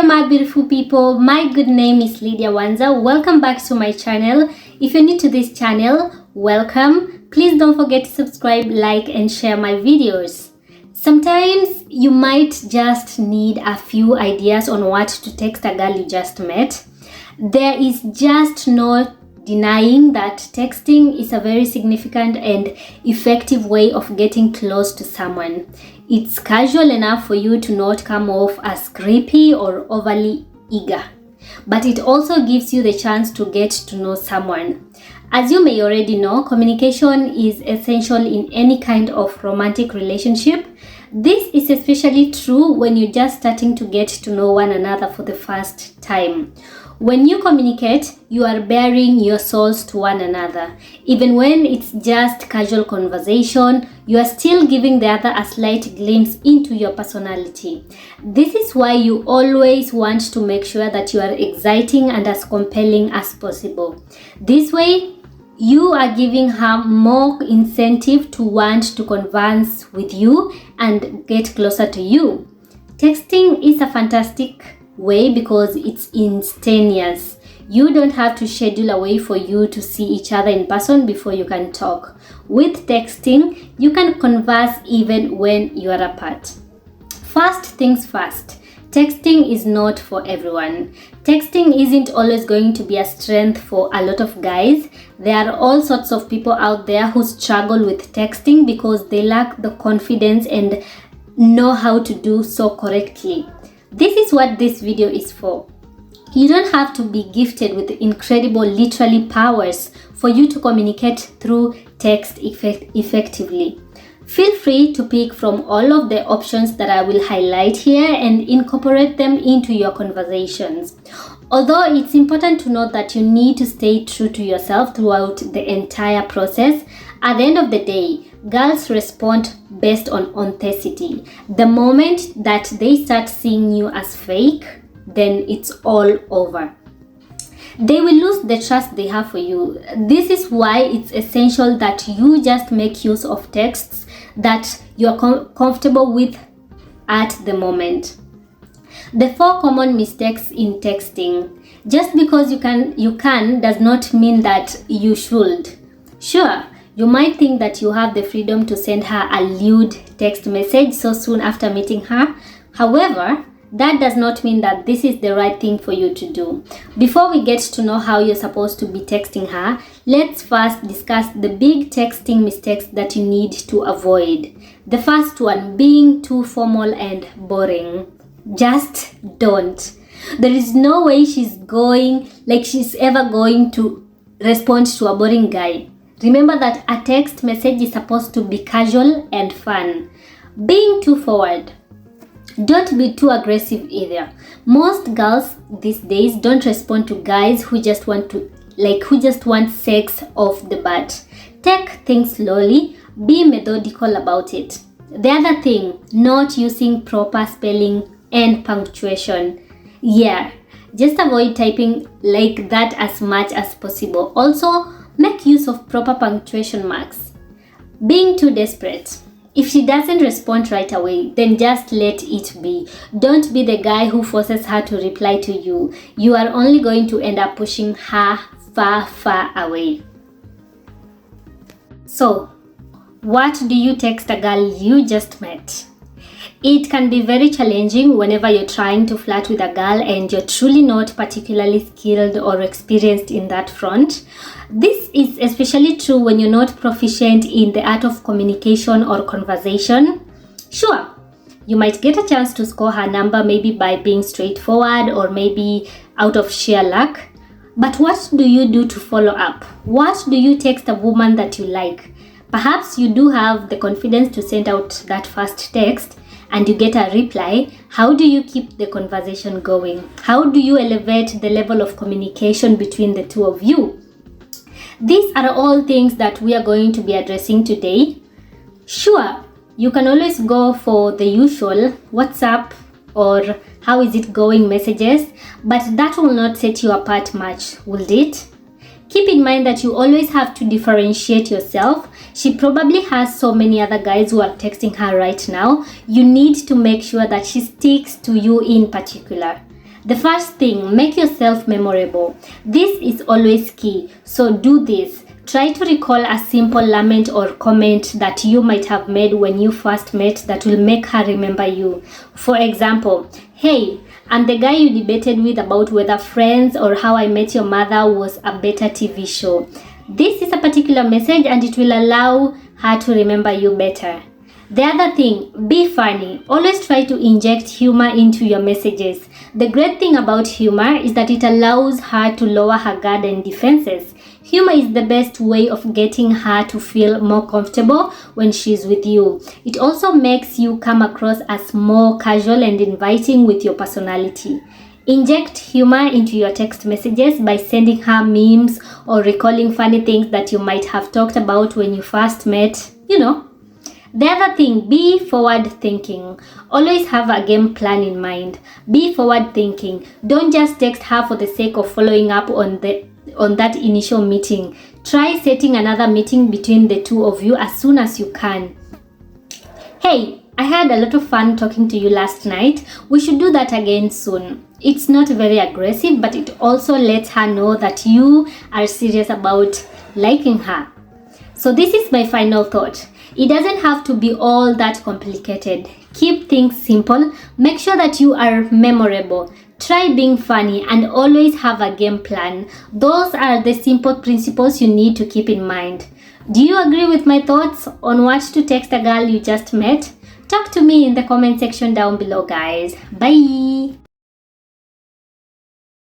there, my beautiful people. My good name is Lydia Wanza. Welcome back to my channel. If you're new to this channel, welcome. Please don't forget to subscribe, like, and share my videos. Sometimes you might just need a few ideas on what to text a girl you just met. There is just no denying that texting is a very significant and effective way of getting close to someone. It's casual enough for you to not come off as creepy or overly eager, but it also gives you the chance to get to know someone. As you may already know, communication is essential in any kind of romantic relationship. This is especially true when you're just starting to get to know one another for the first time. When you communicate, you are baring your souls to one another. Even when it's just casual conversation, you are still giving the other a slight glimpse into your personality. This is why you always want to make sure that you are exciting and as compelling as possible. This way, you are giving her more incentive to want to converse with you and get closer to you. Texting is a fantastic way because it's instantaneous. You don't have to schedule a way for you to see each other in person before you can talk. With texting, you can converse even when you are apart. First things first, texting is not for everyone. Texting isn't always going to be a strength for a lot of guys. There are all sorts of people out there who struggle with texting because they lack the confidence and know how to do so correctly. This is what this video is for. You don't have to be gifted with incredible literary powers for you to communicate through text effectively. Feel free to pick from all of the options that I will highlight here and incorporate them into your conversations. Although it's important to note that you need to stay true to yourself throughout the entire process, at the end of the day, girls respond based on authenticity. The moment that they start seeing you as fake, then it's all over. They will lose the trust they have for you. This is why it's essential that you just make use of texts that you're comfortable with at the moment. The 4 common mistakes in texting. Just because you can does not mean that you should. Sure, you might think that you have the freedom to send her a lewd text message so soon after meeting her. However, that does not mean that this is the right thing for you to do. Before we get to know how you're supposed to be texting her, let's first discuss the big texting mistakes that you need to avoid. The first one, being too formal and boring. Just don't. There is no way she's ever going to respond to a boring guy. Remember that a text message is supposed to be casual and fun. Being too forward. Don't be too aggressive either. Most girls these days don't respond to guys who just want sex off the bat. Take things slowly. Be methodical about it. The other thing, not using proper spelling and punctuation. Yeah, just avoid typing like that as much as possible. Also, make use of proper punctuation marks. Being too desperate. If she doesn't respond right away, then just let it be. Don't be the guy who forces her to reply to you. You are only going to end up pushing her far, far away. So, what do you text a girl you just met? It can be very challenging whenever you're trying to flirt with a girl and you're truly not particularly skilled or experienced in that front. This is especially true when you're not proficient in the art of communication or conversation. Sure, you might get a chance to score her number maybe by being straightforward or maybe out of sheer luck. But what do you do to follow up? What do you text a woman that you like? Perhaps you do have the confidence to send out that first text and you get a reply. How do you keep the conversation going? How do you elevate the level of communication between the two of you? These are all things that we are going to be addressing today. Sure, you can always go for the usual WhatsApp or how is it going messages, but that will not set you apart much, will it? Keep in mind that you always have to differentiate yourself. She probably has so many other guys who are texting her right now. You need to make sure that she sticks to you in particular. The first thing, make yourself memorable. This is always key, so do this. Try to recall a simple lament or comment that you might have made when you first met that will make her remember you. For example, "Hey, I'm the guy you debated with about whether Friends or How I Met Your Mother was a better TV show." This is a particular message and it will allow her to remember you better. The other thing, be funny. Always try to inject humor into your messages. The great thing about humor is that it allows her to lower her guard and defenses. Humor is the best way of getting her to feel more comfortable when she's with you. It also makes you come across as more casual and inviting with your personality. Inject humor into your text messages by sending her memes or recalling funny things that you might have talked about when you first met. The other thing, be forward thinking. Always have a game plan in mind. Be forward thinking. Don't just text her for the sake of following up on that initial meeting. Try setting another meeting between the two of you as soon as you can. "Hey, I had a lot of fun talking to you last night. We should do that again soon." It's not very aggressive, but it also lets her know that you are serious about liking her. So this is my final thought. It doesn't have to be all that complicated. Keep things simple. Make sure that you are memorable. Try being funny and always have a game plan. Those are the simple principles you need to keep in mind. Do you agree with my thoughts on what to text a girl you just met? Talk to me in the comment section down below, guys. Bye!